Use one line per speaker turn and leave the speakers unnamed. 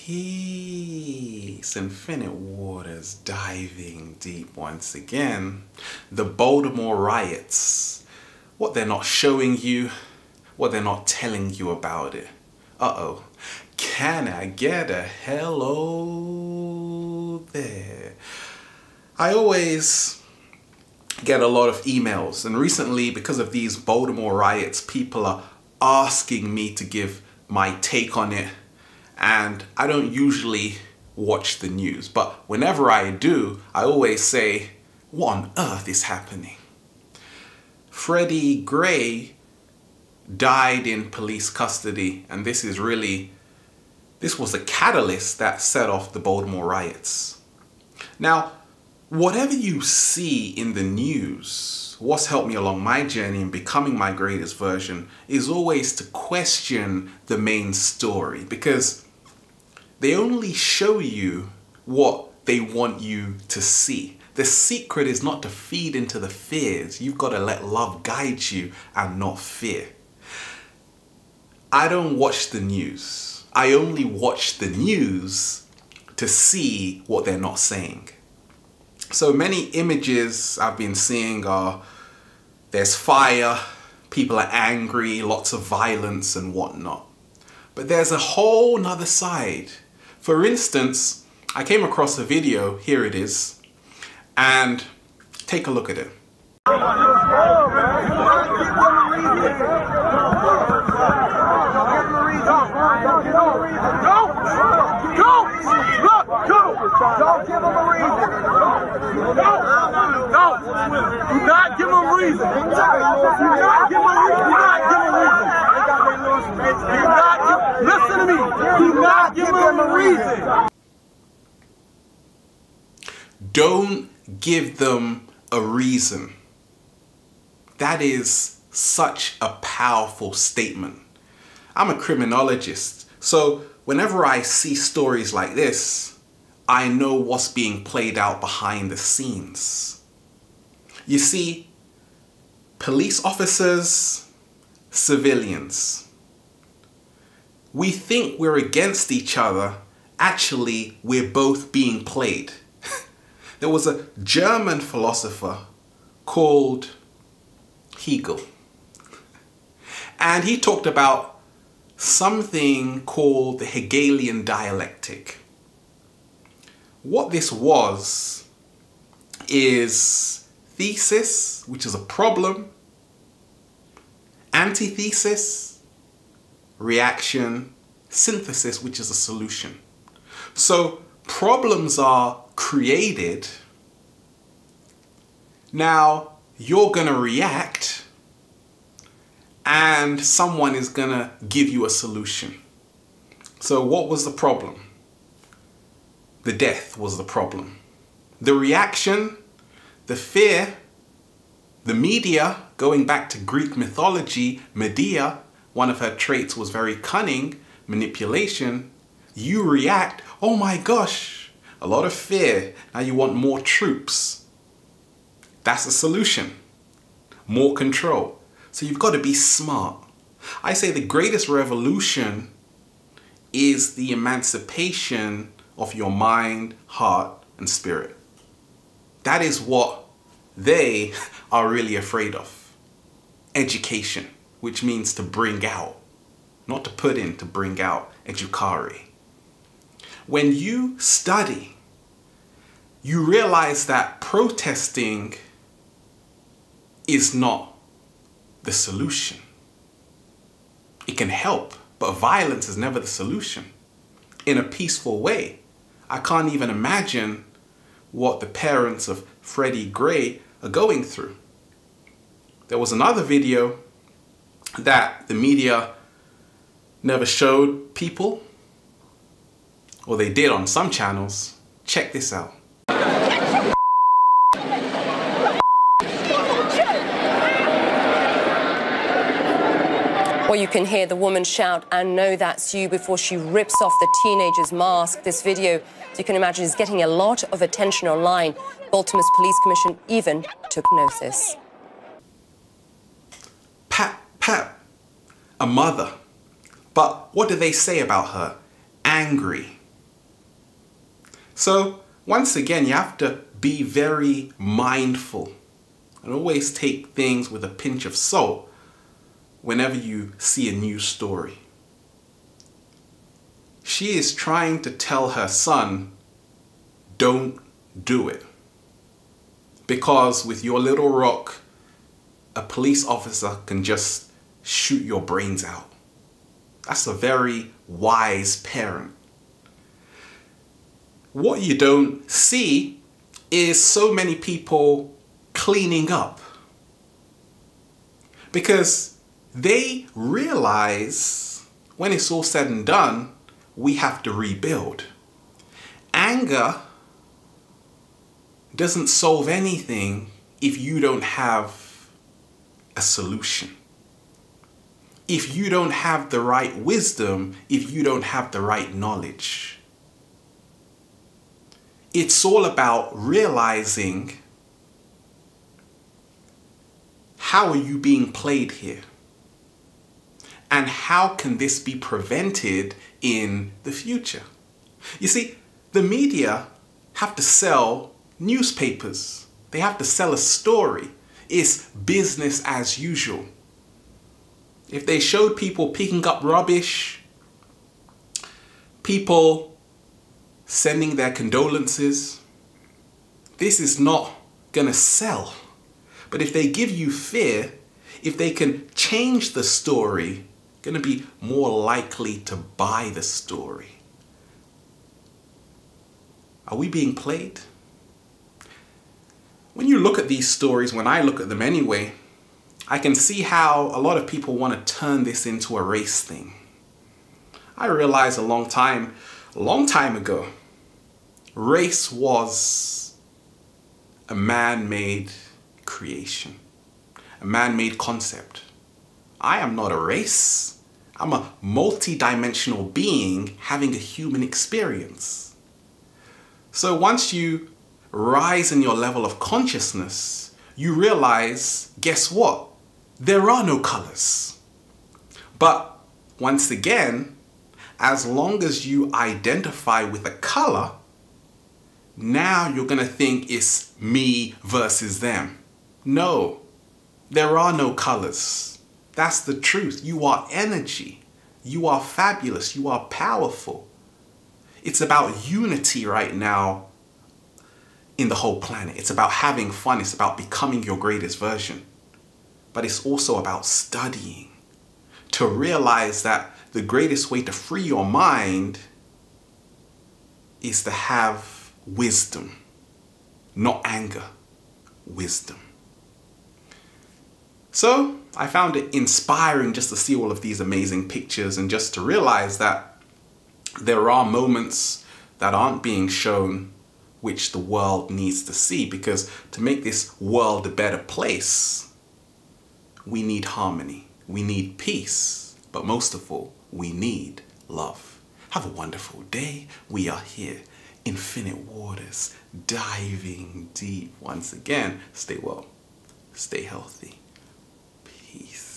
Peace, infinite waters, diving deep once again. The Baltimore Riots. What they're not showing you, what they're not telling you about it. Uh-oh. Can I get a hello there? I always get a lot of emails, and recently, because of these Baltimore riots, people are asking me to give my take on it. And I don't usually watch the news, but whenever I do, I always say, what on earth is happening? Freddie Gray died in police custody, and this was the catalyst that set off the Baltimore riots. Now, whatever you see in the news, what's helped me along my journey in becoming my greatest version is always to question the main story, because they only show you what they want you to see. The secret is not to feed into the fears. You've got to let love guide you and not fear. I don't watch the news. I only watch the news to see what they're not saying. So many images I've been seeing are, there's fire, people are angry, lots of violence and whatnot. But there's a whole nother side. For instance, I came across a video, here it is, and take a look at it.
Don't give him a reason. Do not give him a reason. Do not give him a reason. Listen to me. Do not give him a reason.
Don't give them a reason. That is such a powerful statement. I'm a criminologist, so whenever I see stories like this, I know what's being played out behind the scenes. You see, police officers, civilians, we think we're against each other. Actually, we're both being played. There was a German philosopher called Hegel, and he talked about something called the Hegelian dialectic. What this was is thesis, which is a problem, antithesis, reaction, synthesis, which is a solution. So problems are created. Now you're going to react, and someone is going to give you a solution. So what was the problem? The death was the problem. The reaction, the fear, the media, going back to Greek mythology, Medea, one of her traits was very cunning, manipulation. You react, oh my gosh, a lot of fear. Now you want more troops. That's the solution. More control. So you've got to be smart. I say the greatest revolution is the emancipation of your mind, heart, and spirit. That is what they are really afraid of. Education, which means to bring out, not to put in, to bring out, educare. When you study, you realize that protesting is not the solution. It can help, but violence is never the solution. In a peaceful way. I can't even imagine what the parents of Freddie Gray are going through. There was another video that the media never showed people, or they did on some channels. Check this out.
Or you can hear the woman shout, "I know that's you," before she rips off the teenager's mask. This video, as you can imagine, is getting a lot of attention online. Baltimore's police commission even took notice.
A mother. But what do they say about her? Angry, So once again, you have to be very mindful and always take things with a pinch of salt whenever you see a news story. She is trying to tell her son, don't do it. Because with your little rock, a police officer can just shoot your brains out. That's a very wise parent. What you don't see is so many people cleaning up. Because they realize when it's all said and done, we have to rebuild. Anger doesn't solve anything if you don't have a solution. If you don't have the right wisdom, if you don't have the right knowledge. It's all about realizing, how are you being played here? And how can this be prevented in the future? You see, the media have to sell newspapers. They have to sell a story. It's business as usual. If they showed people picking up rubbish, people sending their condolences, this is not gonna sell. But if they give you fear, if they can change the story, gonna be more likely to buy the story. Are we being played? When you look at these stories, when I look at them anyway, I can see how a lot of people want to turn this into a race thing. I realized a long time ago, race was a man-made creation, a man-made concept. I am not a race. I'm a multi-dimensional being having a human experience. So once you rise in your level of consciousness, you realize, guess what? There are no colors. But once again, as long as you identify with a color, now you're going to think it's me versus them. No, there are no colors. That's the truth. You are energy. You are fabulous. You are powerful. It's about unity right now in the whole planet. It's about having fun. It's about becoming your greatest version. But it's also about studying to realize that the greatest way to free your mind is to have wisdom, not anger, wisdom. So I found it inspiring just to see all of these amazing pictures and just to realize that there are moments that aren't being shown which the world needs to see, because to make this world a better place, we need harmony, we need peace, but most of all, we need love. Have a wonderful day. We are here, infinite waters, diving deep. Once again, stay well, stay healthy. Peace.